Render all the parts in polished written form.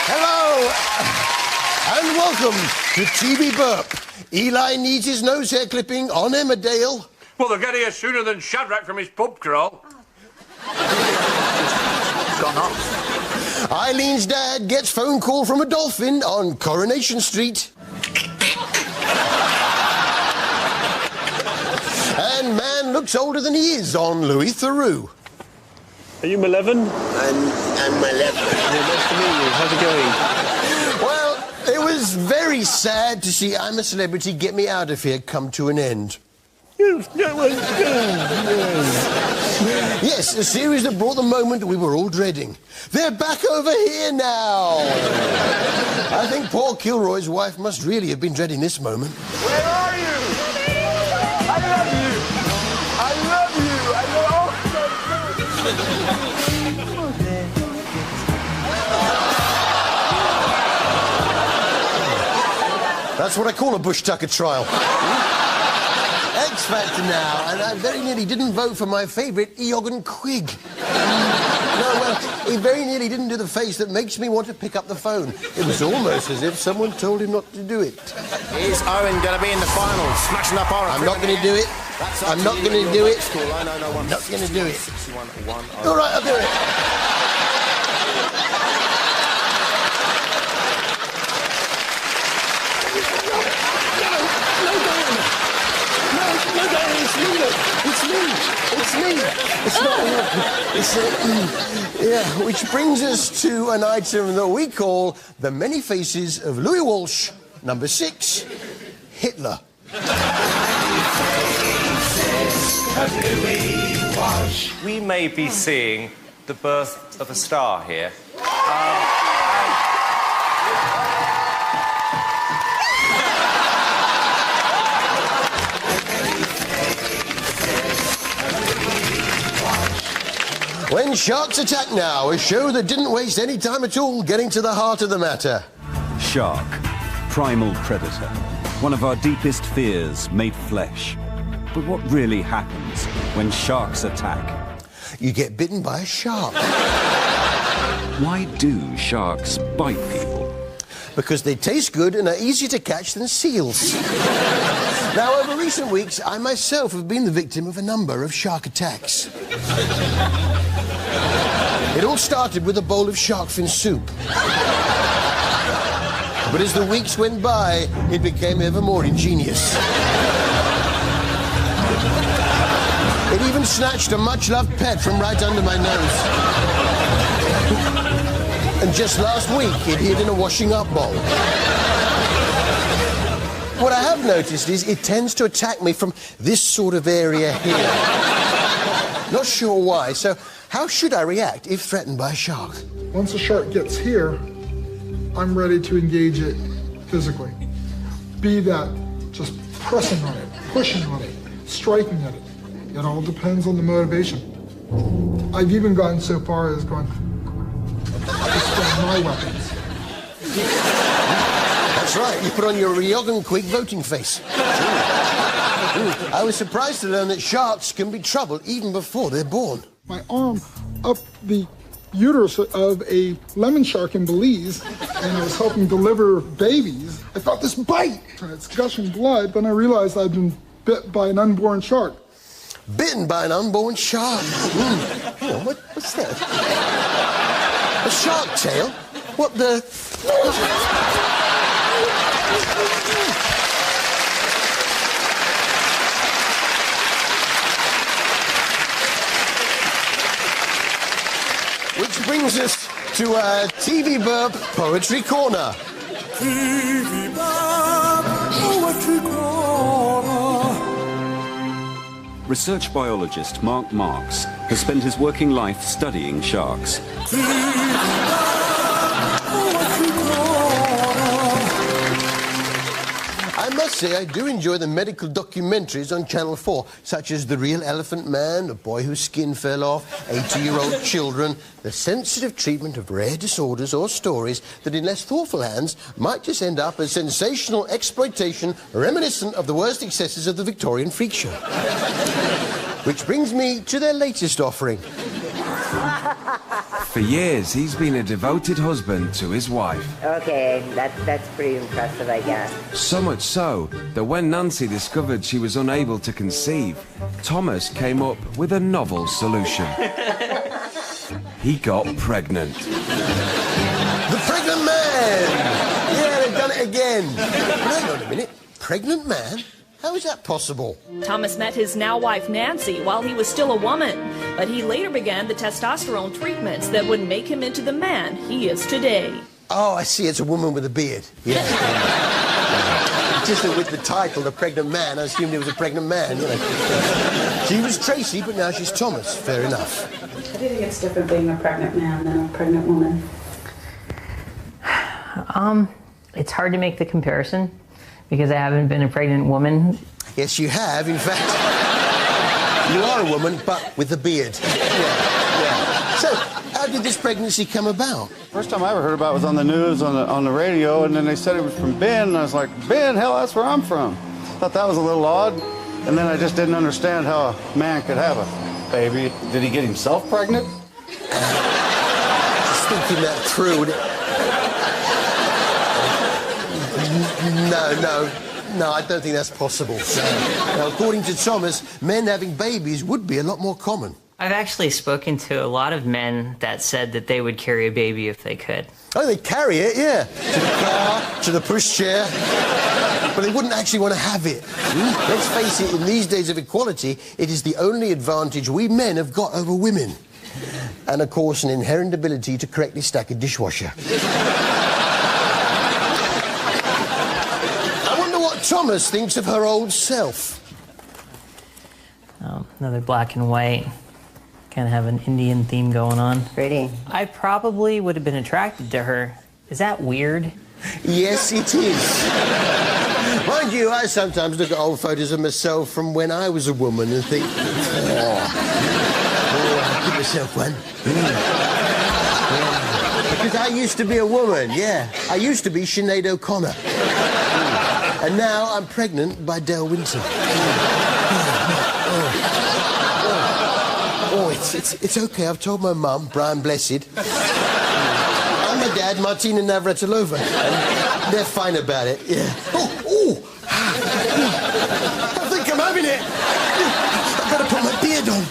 Hello, and welcome to TV Burp. Eli needs his nose hair clipping on Emmerdale. Well, they'll get here sooner than Shadrach from his pub crawl. Gone off. Eileen's dad gets phone call from a dolphin on Coronation Street. And man looks older than he is on Louis Theroux. Are you Malevolent? I'm Malevolent. Nice to meet you. How's it going? Well, it was very sad to see I'm a Celebrity, Get Me Out of Here come to an end. Yes, a series that brought the moment we were all dreading. They're back over here now. I think poor Kilroy's wife must really have been dreading this moment. Where are you? I love you. I love you. I love That's what I call a Bush Tucker trial. X Factor now, and I very nearly didn't vote for my favourite, Eoghan Quigg. No, well, he very nearly didn't do the face that makes me want to pick up the phone. It was almost as if someone told him not to do it. Is Owen going to be in the finals, smashing up our... I'm not going to do it. I'm not going to do it. I'm not going to do it. All right, I'll do it. It's me. It's not him. Yeah, which brings us to an item that we call the many faces of Louis Walsh, number 6, Hitler. We may be seeing the birth of a star here. When Sharks Attack Now, a show that didn't waste any time at all getting to the heart of the matter. Shark, primal predator, one of our deepest fears made flesh. But what really happens when sharks attack? You get bitten by a shark. Why do sharks bite people? Because they taste good and are easier to catch than seals. Now, over recent weeks, I myself have been the victim of a number of shark attacks. It all started with a bowl of shark fin soup. But as the weeks went by, it became ever more ingenious. It even snatched a much-loved pet from right under my nose. And just last week, it hid in a washing-up bowl. What I have noticed is it tends to attack me from this sort of area here. Not sure why, so how should I react if threatened by a shark? Once a shark gets here, I'm ready to engage it physically. Be that just pressing on it, pushing on it, striking at it. It all depends on the motivation. I've even gotten so far as going, destroy my weapons. That's right, you put on your Eoghan Quigg voting face. I was surprised to learn that sharks can be trouble even before they're born. My arm up the uterus of a lemon shark in Belize, and I was helping deliver babies. I felt this bite, and it's gushing blood, then I realized I'd been bit by an unborn shark. Bitten by an unborn shark. Hang on, what's that? A shark tail? What the... Which brings us to TV Burp Poetry Corner. TV Burp Poetry Corner. Research biologist Mark Marks has spent his working life studying sharks. I must say, I do enjoy the medical documentaries on Channel 4, such as The Real Elephant Man, A Boy Whose Skin Fell Off, 80-year-old Children, the sensitive treatment of rare disorders or stories that, in less thoughtful hands, might just end up as sensational exploitation reminiscent of the worst excesses of the Victorian freak show. Which brings me to their latest offering. For years, he's been a devoted husband to his wife. Okay, that's pretty impressive, I guess. So much so that when Nancy discovered she was unable to conceive, Thomas came up with a novel solution. He got pregnant. The pregnant man! Yeah, they've done it again. Hang on a minute. Pregnant man? How is that possible? Thomas met his now wife Nancy while he was still a woman, but he later began the testosterone treatments that would make him into the man he is today. Oh, I see. It's a woman with a beard. Yeah. Just that with the title, The Pregnant Man, I assumed he was a pregnant man, you know. She was Tracy, but now she's Thomas. Fair enough. I do think it's different being a pregnant man than a pregnant woman. It's hard to make the comparison because I haven't been a pregnant woman. Yes, you have. In fact, you are a woman, but with a beard. Yeah. So, how did this pregnancy come about? First time I ever heard about it was on the news, on the radio, and then they said it was from Ben, and I was like, Ben, hell, that's where I'm from. Thought that was a little odd, and then I just didn't understand how a man could have a baby. Did he get himself pregnant? Just thinking that through. No, I don't think that's possible. Now, according to Thomas, men having babies would be a lot more common. I've actually spoken to a lot of men that said that they would carry a baby if they could. Oh, they'd carry it, yeah. To the car, to the pushchair. But they wouldn't actually want to have it. Let's face it, in these days of equality, it is the only advantage we men have got over women. And, of course, an inherent ability to correctly stack a dishwasher. Thomas thinks of her old self. Oh, another black and white. Kind of have an Indian theme going on. Pretty. I probably would have been attracted to her. Is that weird? Yes, it is. Mind you, I sometimes look at old photos of myself from when I was a woman and think, oh I'll give myself one. Yeah. Because I used to be a woman, yeah. I used to be Sinead O'Connor. And now I'm pregnant by Del Winter. It's okay. I've told my mum, Brian Blessed, and my dad, Martina Navratilova, and they're fine about it. Yeah. I think I'm having it. I've got to put my beard on.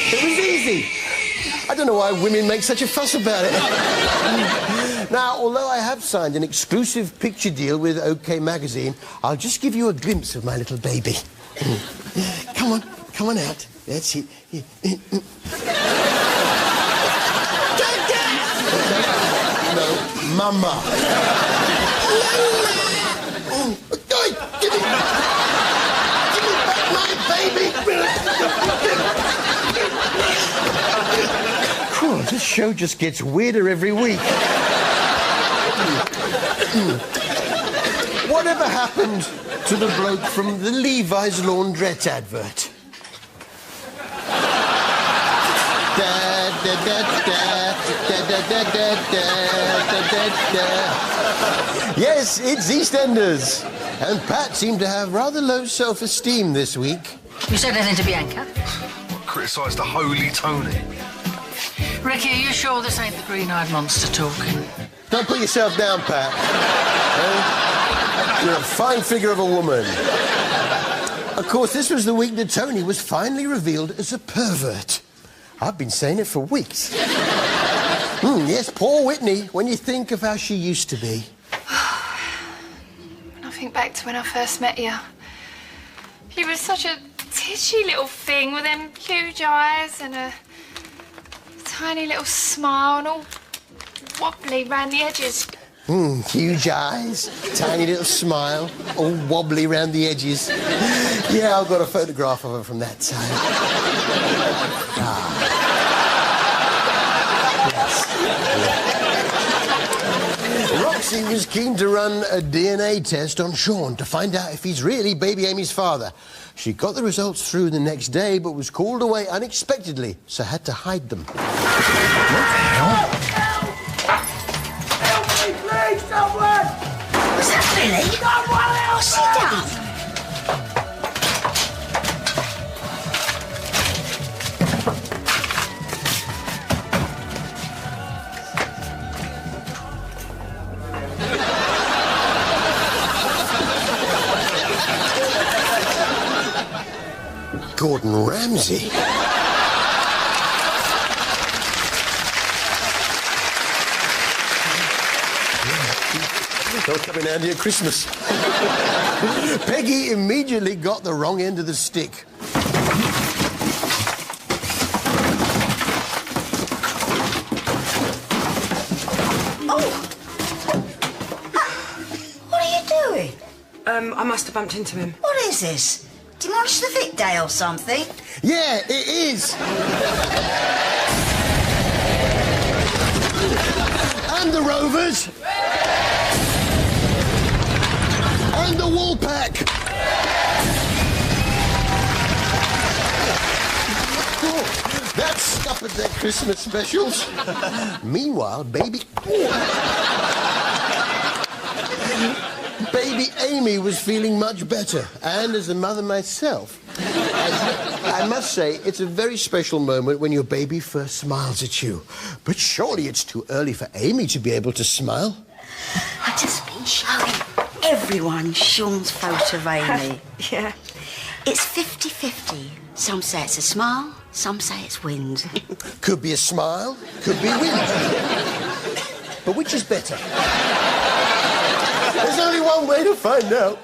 It was easy. I don't know why women make such a fuss about it. Now, although I have signed an exclusive picture deal with OK Magazine, I'll just give you a glimpse of my little baby. Come on out. That's it. No, Mama. Give me back my baby. Cool, this show just gets weirder every week. Whatever happened to the bloke from the Levi's laundrette advert? Yes, it's EastEnders. And Pat seemed to have rather low self-esteem this week. You said anything to Bianca? Criticised the holy Tony. Ricky, are you sure this ain't the green-eyed monster talking? Don't put yourself down, Pat. You're a fine figure of a woman. Of course, this was the week that Tony was finally revealed as a pervert. I've been saying it for weeks. Yes, poor Whitney, when you think of how she used to be. When I think back to when I first met you, you were such a titchy little thing with them huge eyes and a tiny little smile and all wobbly round the edges. Huge eyes, tiny little smile, all wobbly round the edges. Yeah, I've got a photograph of her from that time. Roxy was keen to run a DNA test on Sean to find out if he's really baby Amy's father. She got the results through the next day, but was called away unexpectedly, so had to hide them. What the hell? Help me, please, someone! Was that Billy? Someone help What's he done? Gordon Ramsay. They'll come in handy at Christmas. Peggy immediately got the wrong end of the stick. Oh! What are you doing? I must have bumped into him. What is this? Demolish the Vic Day or something? Yeah, it is. And the Rovers. And the Woolpack. Oh, that's up at their Christmas specials. Meanwhile, baby Amy was feeling much better, and as a mother myself, I must say it's a very special moment when your baby first smiles at you. But surely it's too early for Amy to be able to smile. I've just been showing everyone Sean's photo of Amy. Yeah. It's 50-50. Some say it's a smile, some say it's wind. Could be a smile, could be wind. But which is better? There's only one way to find out.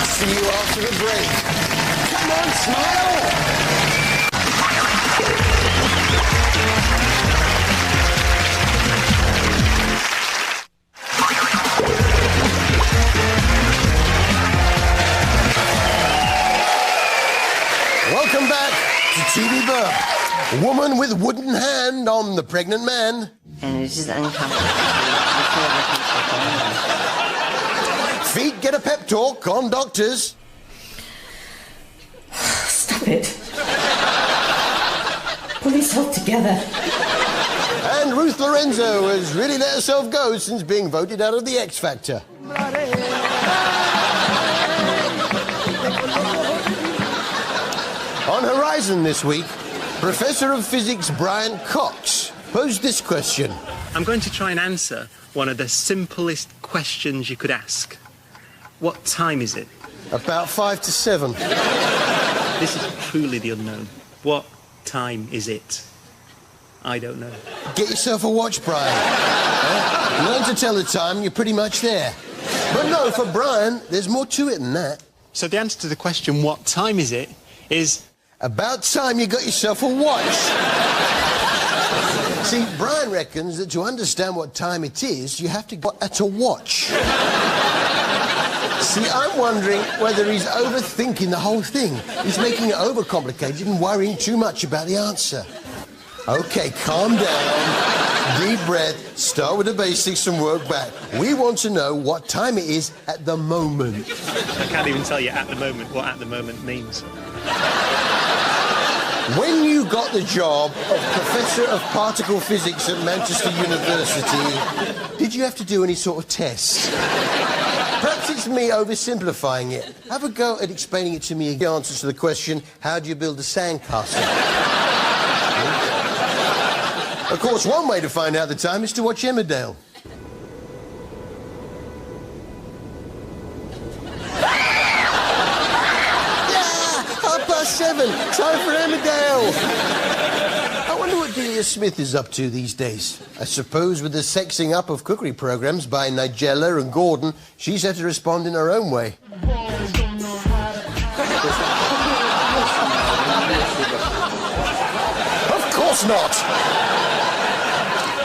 See you after the break. Come on, smile! Welcome back to TV Burp. Woman with wooden hand on the pregnant man. And this is uncomfortable. Feet get a pep talk on doctors. Stop it. Pull yourself together. And Ruth Lorenzo has really let herself go since being voted out of the X Factor. On Horizon this week, Professor of Physics Brian Cox posed this question. I'm going to try and answer one of the simplest questions you could ask. What time is it? About 5 to 7. This is truly the unknown. What time is it? I don't know. Get yourself a watch, Brian. Learn to tell the time, you're pretty much there. But no, for Brian, there's more to it than that. So the answer to the question, what time is it, is... About time you got yourself a watch. See, Brian reckons that to understand what time it is, you have to go at a watch. See, I'm wondering whether he's overthinking the whole thing. He's making it overcomplicated and worrying too much about the answer. OK, calm down, deep breath, start with the basics and work back. We want to know what time it is at the moment. I can't even tell you at the moment what at the moment means. When you got the job of Professor of Particle Physics at Manchester University, did you have to do any sort of tests? Perhaps it's me oversimplifying it. Have a go at explaining it to me. The answer to the question, how do you build a sandcastle? Of course, one way to find out the time is to watch Emmerdale. Yeah, 7:30, time for Emmerdale. I wonder what Delia Smith is up to these days. I suppose with the sexing up of cookery programmes by Nigella and Gordon, she's had to respond in her own way. Of course not.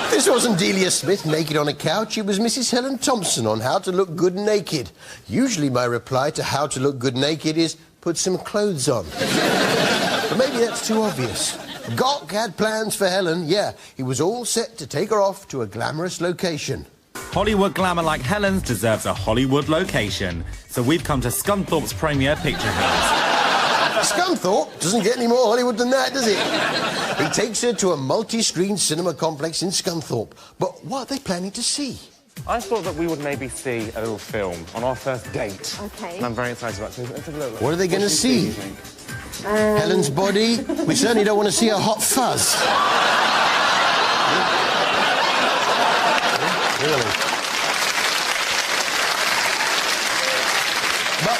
This wasn't Delia Smith naked on a couch. It was Mrs. Helen Thompson on How to Look Good Naked. Usually my reply to How to Look Good Naked is, put some clothes on. But maybe that's too obvious. Gok had plans for Helen, yeah. He was all set to take her off to a glamorous location. Hollywood glamour like Helen's deserves a Hollywood location. So we've come to Scunthorpe's premier picture house. Scunthorpe doesn't get any more Hollywood than that, does it? He takes her to a multi-screen cinema complex in Scunthorpe. But what are they planning to see? I thought that we would maybe see a little film on our first date. Okay. And I'm very excited about it. Let's have a look. What are they going to see? Helen's body? We certainly don't want to see her hot fuzz. Really? But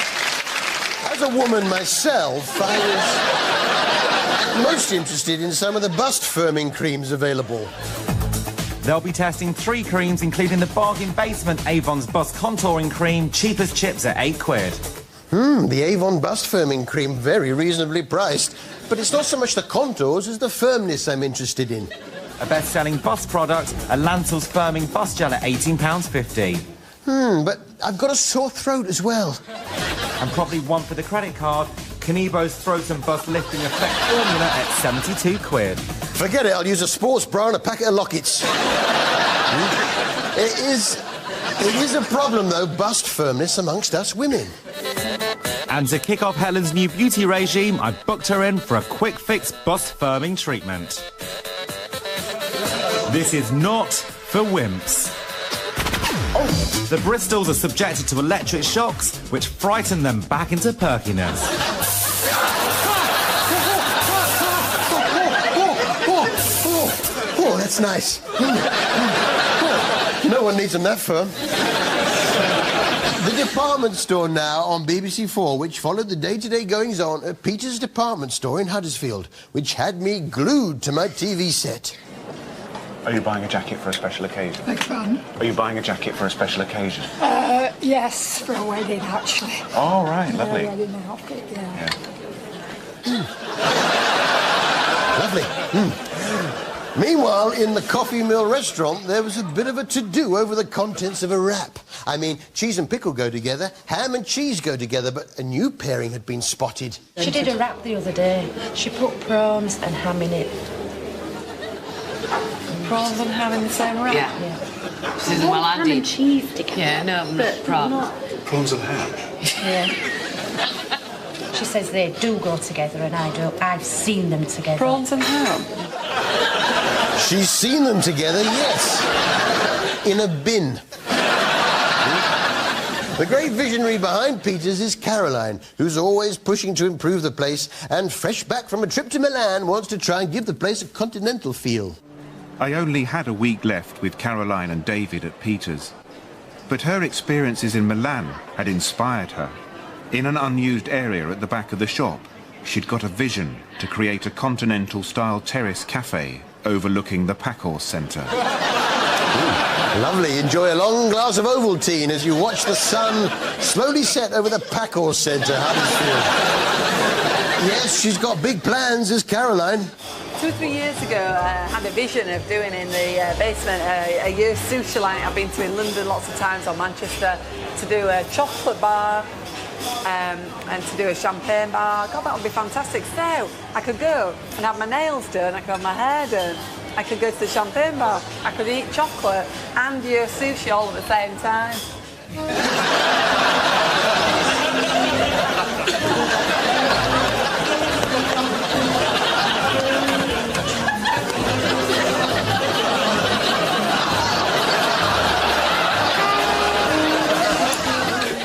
as a woman myself, I was most interested in some of the bust firming creams available. They'll be testing 3 creams, including the bargain basement Avon's Bust Contouring Cream, cheap as chips at £8. The Avon Bust Firming Cream, very reasonably priced. But it's not so much the contours as the firmness I'm interested in. A best-selling bust product, a Lancel's Firming Bust Gel at £18.50. But I've got a sore throat as well. And probably one for the credit card, Kanebo's Throat and Bust Lifting Effect Formula at £72. Forget it, I'll use a sports bra and a packet of lockets. It is a problem, though, bust firmness amongst us women. And to kick off Helen's new beauty regime, I've booked her in for a quick-fix bust firming treatment. This is not for wimps. The Bristols are subjected to electric shocks, which frighten them back into perkiness. Oh, that's nice. No one needs them that firm. The department store now on BBC4, which followed the day-to-day goings-on at Peter's department store in Huddersfield, which had me glued to my TV set. Are you buying a jacket for a special occasion? Beg your pardon? Are you buying a jacket for a special occasion? Yes, for a wedding, actually. Oh, right, lovely. A wedding outfit, yeah. Lovely. Meanwhile, in the Coffee Mill restaurant, there was a bit of a to-do over the contents of a wrap. I mean, cheese and pickle go together, ham and cheese go together, but a new pairing had been spotted. She did a wrap the other day. She put prawns and ham in it. Prawns and ham in the same wrap? Yeah. This isn't well ham and cheese together. Yeah, no, but prawns. Prawns and ham? Yeah. She says they do go together and I don't. I've seen them together. Prawns and ham? She's seen them together, yes. In a bin. The great visionary behind Peter's is Caroline, who's always pushing to improve the place and, fresh back from a trip to Milan, wants to try and give the place a continental feel. I only had a week left with Caroline and David at Peter's. But her experiences in Milan had inspired her. In an unused area at the back of the shop, she'd got a vision to create a continental-style terrace cafe overlooking the Packhorse Centre. Lovely. Enjoy a long glass of Ovaltine as you watch the sun slowly set over the Packhorse Centre, Huddersfield. Yes, she's got big plans, as Caroline. 2 or 3 years ago, I had a vision of doing in the basement a year's sushi line. I've been to in London lots of times, or Manchester, to do a chocolate bar and to do a champagne bar. God, that would be fantastic. So I could go and have my nails done, I could have my hair done, I could go to the champagne bar, I could eat chocolate and your sushi all at the same time.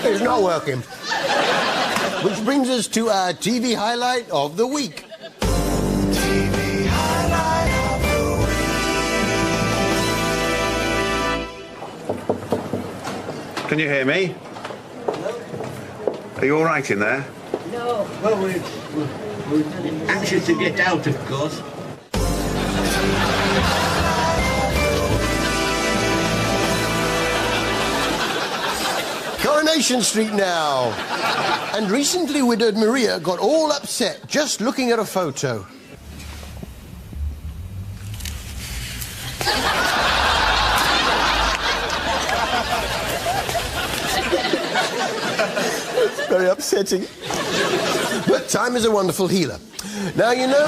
It's not working. Which brings us to our TV highlight of the week. TV highlight of the week. Can you hear me? Are you all right in there? No. Well, we're anxious to get out, of course. Coronation Street now. And recently widowed Maria got all upset just looking at a photo. Very upsetting. But time is a wonderful healer. Now, you know,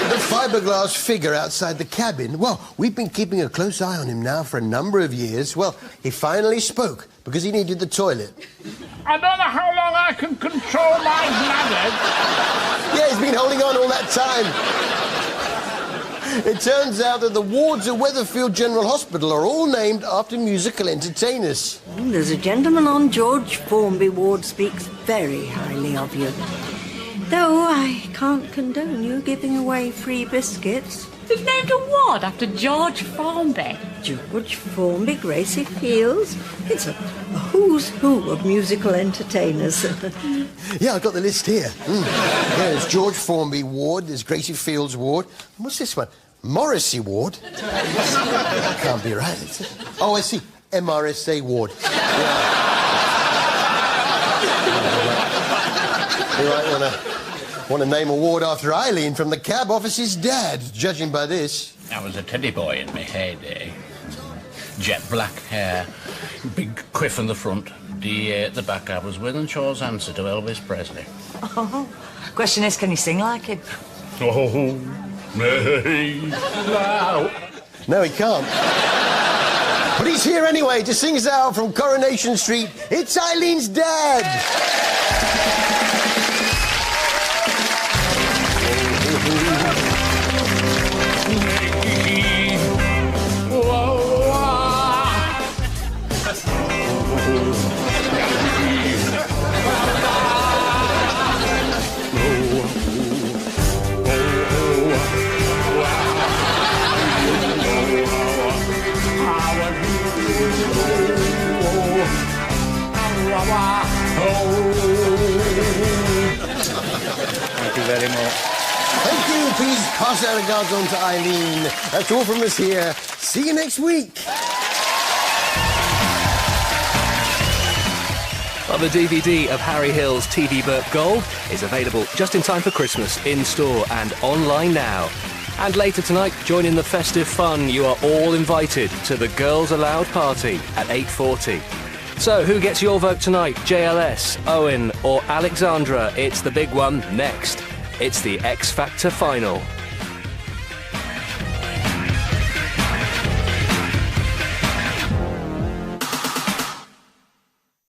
the fiberglass figure outside the cabin, well, we've been keeping a close eye on him now for a number of years. Well, he finally spoke because he needed the toilet. I don't know how long I can control my bladder. Yeah, he's been holding on all that time. It turns out that the wards at Weatherfield General Hospital are all named after musical entertainers. There's a gentleman on George Formby ward speaks very highly of you. Though I can't condone you giving away free biscuits. They've named a ward after George Formby. George Formby, Gracie Fields. It's a who's who of musical entertainers. Yeah, I've got the list here. There's George Formby ward, there's Gracie Fields ward. What's this one? Morrissey ward? That can't be right. Is it? Oh, I see. MRSA ward. You might want to name a ward after Eileen from the cab office's dad, judging by this. I was a teddy boy in my heyday. Jet black hair, big quiff in the front, DA at the back. I was Wythern Shaw's answer to Elvis Presley. Oh, question is, can you sing like him? Oh, me now. No, he can't. But he's here anyway to sing us out from Coronation Street. It's Eileen's dad. Thank you very much. Thank you. Please pass our regards on to Eileen. That's all from us here. See you next week. Well, the DVD of Harry Hill's TV Burp Gold is available just in time for Christmas, in-store and online now. And later tonight, join in the festive fun. You are all invited to the Girls Aloud party at 8:40. So, who gets your vote tonight? JLS, Owen or Alexandra? It's the big one next. It's the X Factor final.